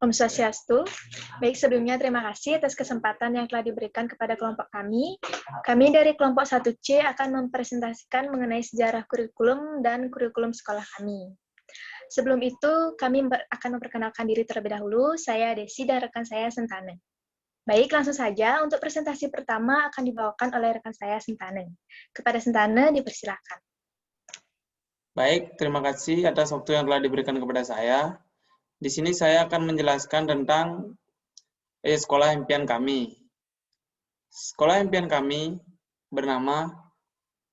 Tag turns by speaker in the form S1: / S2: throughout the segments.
S1: Om Swastiastu. Baik, sebelumnya terima kasih atas kesempatan yang telah diberikan kepada kelompok kami. Kami dari kelompok 1C akan mempresentasikan mengenai sejarah kurikulum dan kurikulum sekolah kami. Sebelum itu, kami akan memperkenalkan diri terlebih dahulu. Saya Desi dan rekan saya Sentane. Baik, langsung saja untuk presentasi pertama akan dibawakan oleh rekan saya Sentane. Kepada Sentane, dipersilakan.
S2: Baik, terima kasih atas waktu yang telah diberikan kepada saya. Di sini saya akan menjelaskan tentang sekolah impian kami. Sekolah impian kami bernama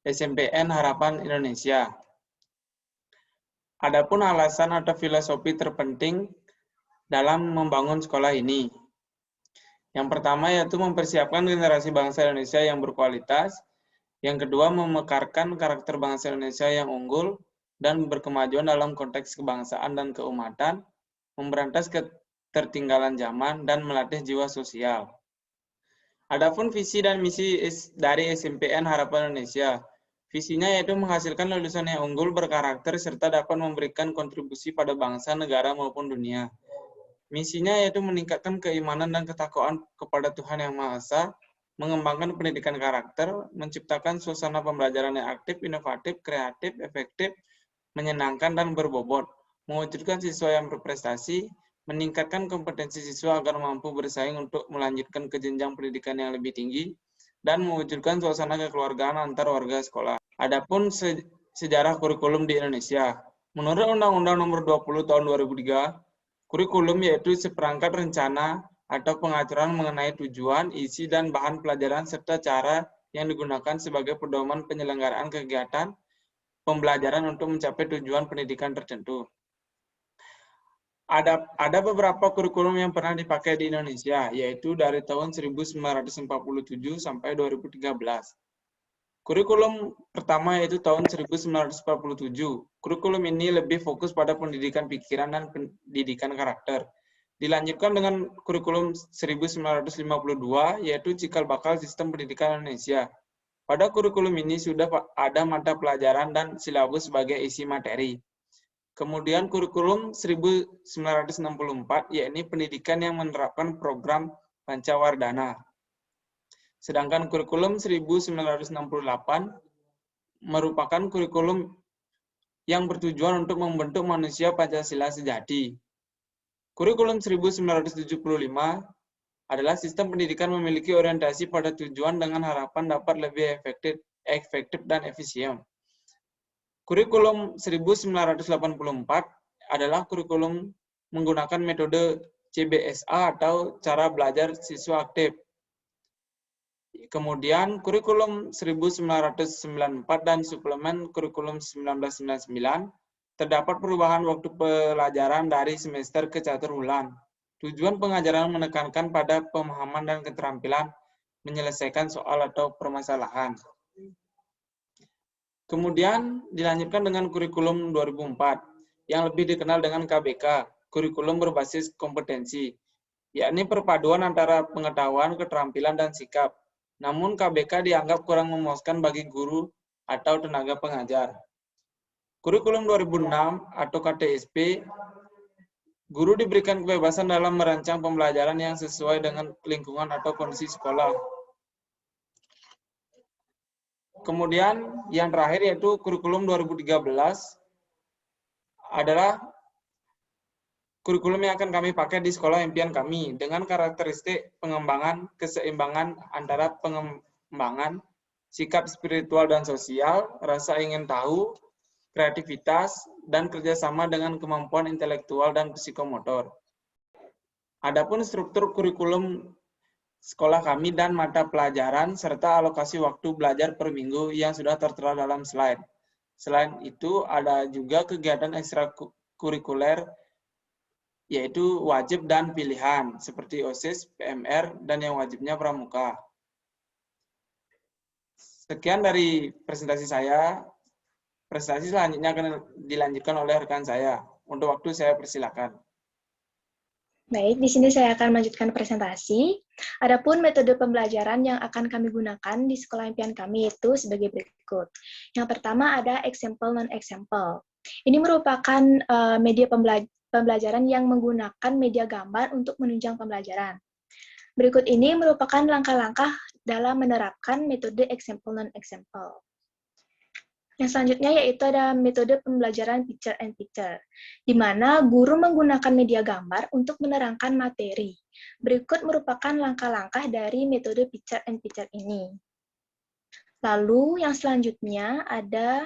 S2: SMPN Harapan Indonesia. Adapun alasan atau filosofi terpenting dalam membangun sekolah ini. Yang pertama yaitu mempersiapkan generasi bangsa Indonesia yang berkualitas. Yang kedua, memekarkan karakter bangsa Indonesia yang unggul dan berkemajuan dalam konteks kebangsaan dan keumatan, memberantas ketertinggalan zaman, dan melatih jiwa sosial. Adapun visi dan misi dari SMPN Harapan Indonesia. Visinya yaitu menghasilkan lulusan yang unggul, berkarakter, serta dapat memberikan kontribusi pada bangsa, negara, maupun dunia. Misinya yaitu meningkatkan keimanan dan ketakwaan kepada Tuhan Yang Maha Esa, mengembangkan pendidikan karakter, menciptakan suasana pembelajaran yang aktif, inovatif, kreatif, efektif, menyenangkan, dan berbobot, mewujudkan siswa yang berprestasi, meningkatkan kompetensi siswa agar mampu bersaing untuk melanjutkan ke jenjang pendidikan yang lebih tinggi, dan mewujudkan suasana kekeluargaan antar warga sekolah. Adapun sejarah kurikulum di Indonesia. Menurut Undang-Undang Nomor 20 Tahun 2003, kurikulum yaitu seperangkat rencana atau pengaturan mengenai tujuan, isi, dan bahan pelajaran serta cara yang digunakan sebagai pedoman penyelenggaraan kegiatan pembelajaran untuk mencapai tujuan pendidikan tertentu. Ada beberapa kurikulum yang pernah dipakai di Indonesia, yaitu dari tahun 1947 sampai 2013. Kurikulum pertama yaitu tahun 1947. Kurikulum ini lebih fokus pada pendidikan pikiran dan pendidikan karakter. Dilanjutkan dengan kurikulum 1952, yaitu cikal bakal sistem pendidikan Indonesia. Pada kurikulum ini sudah ada mata pelajaran dan silabus sebagai isi materi. Kemudian kurikulum 1964, yakni pendidikan yang menerapkan program Pancawardhana. Sedangkan kurikulum 1968 merupakan kurikulum yang bertujuan untuk membentuk manusia Pancasila sejati. Kurikulum 1975 adalah sistem pendidikan memiliki orientasi pada tujuan dengan harapan dapat lebih efektif dan efisien. Kurikulum 1984 adalah kurikulum menggunakan metode CBSA atau cara belajar siswa aktif. Kemudian kurikulum 1994 dan suplemen kurikulum 1999 terdapat perubahan waktu pelajaran dari semester ke catur bulan. Tujuan pengajaran menekankan pada pemahaman dan keterampilan menyelesaikan soal atau permasalahan. Kemudian dilanjutkan dengan kurikulum 2004 yang lebih dikenal dengan KBK, kurikulum berbasis kompetensi, yakni perpaduan antara pengetahuan, keterampilan, dan sikap. Namun KBK dianggap kurang memuaskan bagi guru atau tenaga pengajar. Kurikulum 2006 atau KTSP, guru diberikan kebebasan dalam merancang pembelajaran yang sesuai dengan lingkungan atau kondisi sekolah. Kemudian yang terakhir yaitu kurikulum 2013 adalah kurikulum yang akan kami pakai di sekolah impian kami dengan karakteristik pengembangan keseimbangan antara pengembangan sikap spiritual dan sosial, rasa ingin tahu, kreativitas, dan kerjasama dengan kemampuan intelektual dan psikomotor. Adapun struktur kurikulum sekolah kami dan mata pelajaran serta alokasi waktu belajar per minggu yang sudah tertera dalam slide. Selain itu, ada juga kegiatan ekstrakurikuler yaitu wajib dan pilihan seperti OSIS, PMR, dan yang wajibnya pramuka. Sekian dari presentasi saya. Presentasi selanjutnya akan dilanjutkan oleh rekan saya. Untuk waktu saya persilakan.
S1: Baik, di sini saya akan melanjutkan presentasi. Adapun metode pembelajaran yang akan kami gunakan di sekolah impian kami itu sebagai berikut. Yang pertama ada example non-example. Ini merupakan media pembelajaran yang menggunakan media gambar untuk menunjang pembelajaran. Berikut ini merupakan langkah-langkah dalam menerapkan metode example non-example. Yang selanjutnya yaitu ada metode pembelajaran picture and picture, di mana guru menggunakan media gambar untuk menerangkan materi. Berikut merupakan langkah-langkah dari metode picture and picture ini. Lalu yang selanjutnya ada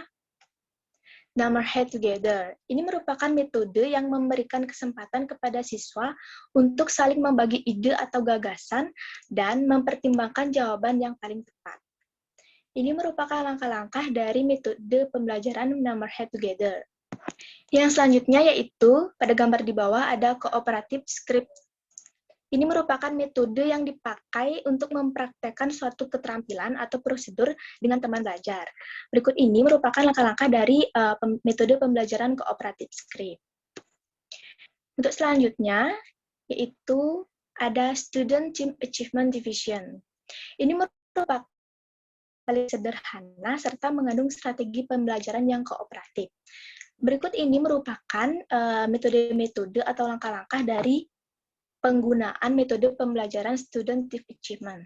S1: Number Head Together. Ini merupakan metode yang memberikan kesempatan kepada siswa untuk saling membagi ide atau gagasan dan mempertimbangkan jawaban yang paling tepat. Ini merupakan langkah-langkah dari metode pembelajaran Number Head Together. Yang selanjutnya yaitu, pada gambar di bawah ada Cooperative Script. Ini merupakan metode yang dipakai untuk mempraktekkan suatu keterampilan atau prosedur dengan teman belajar. Berikut ini merupakan langkah-langkah dari metode pembelajaran Cooperative Script. Untuk selanjutnya, yaitu ada Student Team Achievement Division. Ini merupakan paling sederhana serta mengandung strategi pembelajaran yang kooperatif. Berikut ini merupakan metode-metode atau langkah-langkah dari penggunaan metode pembelajaran Student Team Achievement.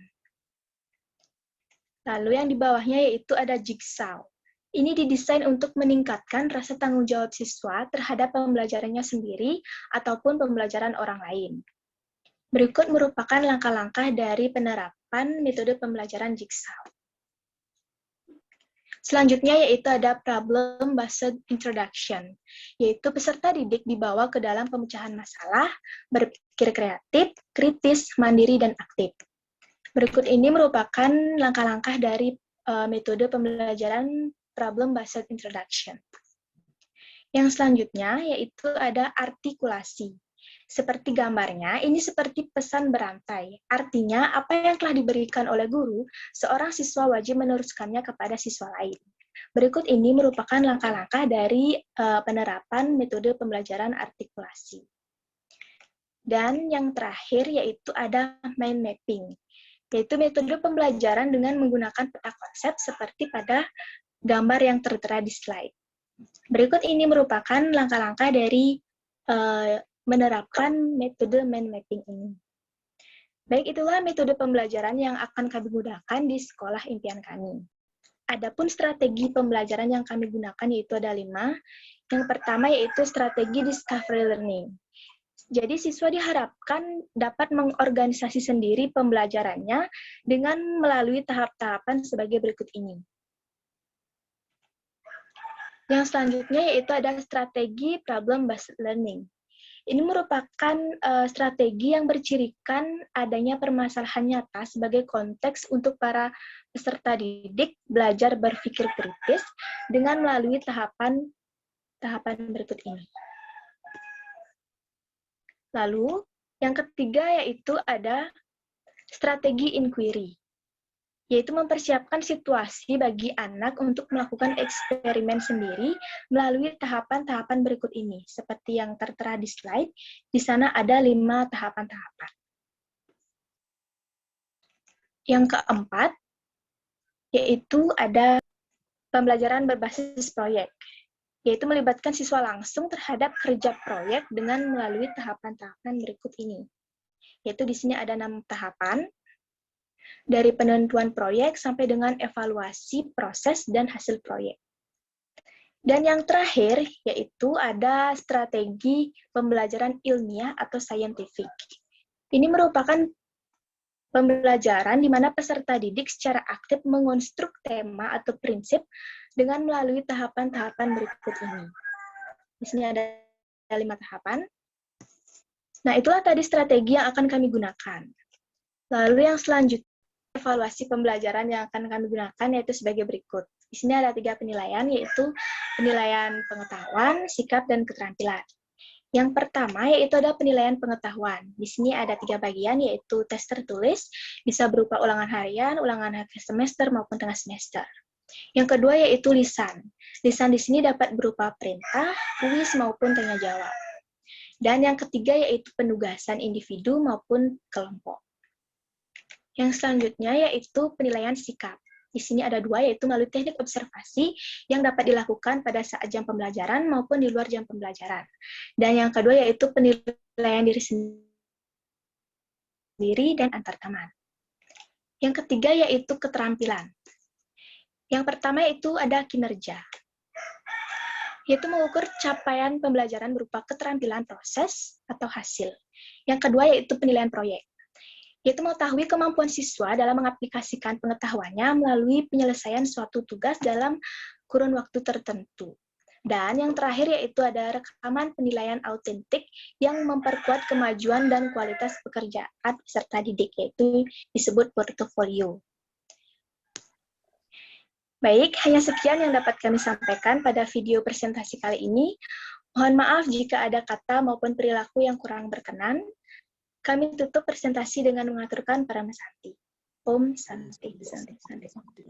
S1: Lalu yang di bawahnya yaitu ada Jigsaw. Ini didesain untuk meningkatkan rasa tanggung jawab siswa terhadap pembelajarannya sendiri ataupun pembelajaran orang lain. Berikut merupakan langkah-langkah dari penerapan metode pembelajaran Jigsaw. Selanjutnya yaitu ada problem-based introduction, yaitu peserta didik dibawa ke dalam pemecahan masalah, berpikir kreatif, kritis, mandiri, dan aktif. Berikut ini merupakan langkah-langkah dari metode pembelajaran problem-based introduction. Yang selanjutnya yaitu ada artikulasi. Seperti gambarnya, ini seperti pesan berantai. Artinya, apa yang telah diberikan oleh guru, seorang siswa wajib meneruskannya kepada siswa lain. Berikut ini merupakan langkah-langkah dari penerapan metode pembelajaran artikulasi. Dan yang terakhir yaitu ada mind mapping, yaitu metode pembelajaran dengan menggunakan peta konsep seperti pada gambar yang tertera di slide. Berikut ini merupakan langkah-langkah dari menerapkan metode mind mapping ini. Baik, itulah metode pembelajaran yang akan kami gunakan di sekolah impian kami. Adapun strategi pembelajaran yang kami gunakan yaitu ada 5. Yang pertama yaitu strategi discovery learning. Jadi siswa diharapkan dapat mengorganisasi sendiri pembelajarannya dengan melalui tahap-tahapan sebagai berikut ini. Yang selanjutnya yaitu ada strategi problem-based learning. Ini merupakan strategi yang bercirikan adanya permasalahan nyata sebagai konteks untuk para peserta didik belajar berpikir kritis dengan melalui tahapan berikut ini. Lalu, yang ketiga yaitu ada strategi inquiry, yaitu mempersiapkan situasi bagi anak untuk melakukan eksperimen sendiri melalui tahapan-tahapan berikut ini. Seperti yang tertera di slide, di sana ada 5 tahapan-tahapan. Yang keempat, yaitu ada pembelajaran berbasis proyek, yaitu melibatkan siswa langsung terhadap kerja proyek dengan melalui tahapan-tahapan berikut ini. Yaitu di sini ada 6 tahapan, dari penentuan proyek sampai dengan evaluasi proses dan hasil proyek. Dan yang terakhir, yaitu ada strategi pembelajaran ilmiah atau scientific. Ini merupakan pembelajaran di mana peserta didik secara aktif mengonstruk tema atau prinsip dengan melalui tahapan-tahapan berikut ini. Di sini ada 5 tahapan. Nah, itulah tadi strategi yang akan kami gunakan. Lalu yang selanjutnya, evaluasi pembelajaran yang akan kami gunakan yaitu sebagai berikut. Di sini ada 3 penilaian, yaitu penilaian pengetahuan, sikap, dan keterampilan. Yang pertama yaitu ada penilaian pengetahuan. Di sini ada 3 bagian, yaitu tes tertulis, bisa berupa ulangan harian, ulangan akhir semester, maupun tengah semester. Yang kedua yaitu lisan. Lisan di sini dapat berupa perintah, kuis, maupun tanya jawab. Dan yang ketiga yaitu penugasan individu maupun kelompok. Yang selanjutnya yaitu penilaian sikap. Di sini ada dua, yaitu melalui teknik observasi yang dapat dilakukan pada saat jam pembelajaran maupun di luar jam pembelajaran. Dan yang kedua yaitu penilaian diri sendiri dan antar teman. Yang ketiga yaitu keterampilan. Yang pertama itu ada kinerja, yaitu mengukur capaian pembelajaran berupa keterampilan proses atau hasil. Yang kedua yaitu penilaian proyek, yaitu mengetahui kemampuan siswa dalam mengaplikasikan pengetahuannya melalui penyelesaian suatu tugas dalam kurun waktu tertentu. Dan yang terakhir yaitu ada rekaman penilaian autentik yang memperkuat kemajuan dan kualitas pekerjaan peserta didik, yaitu disebut portofolio. Baik, hanya sekian yang dapat kami sampaikan pada video presentasi kali ini. Mohon maaf jika ada kata maupun perilaku yang kurang berkenan. Kami tutup presentasi dengan mengaturkan para mesanti. Om Santi, Santi, Santi.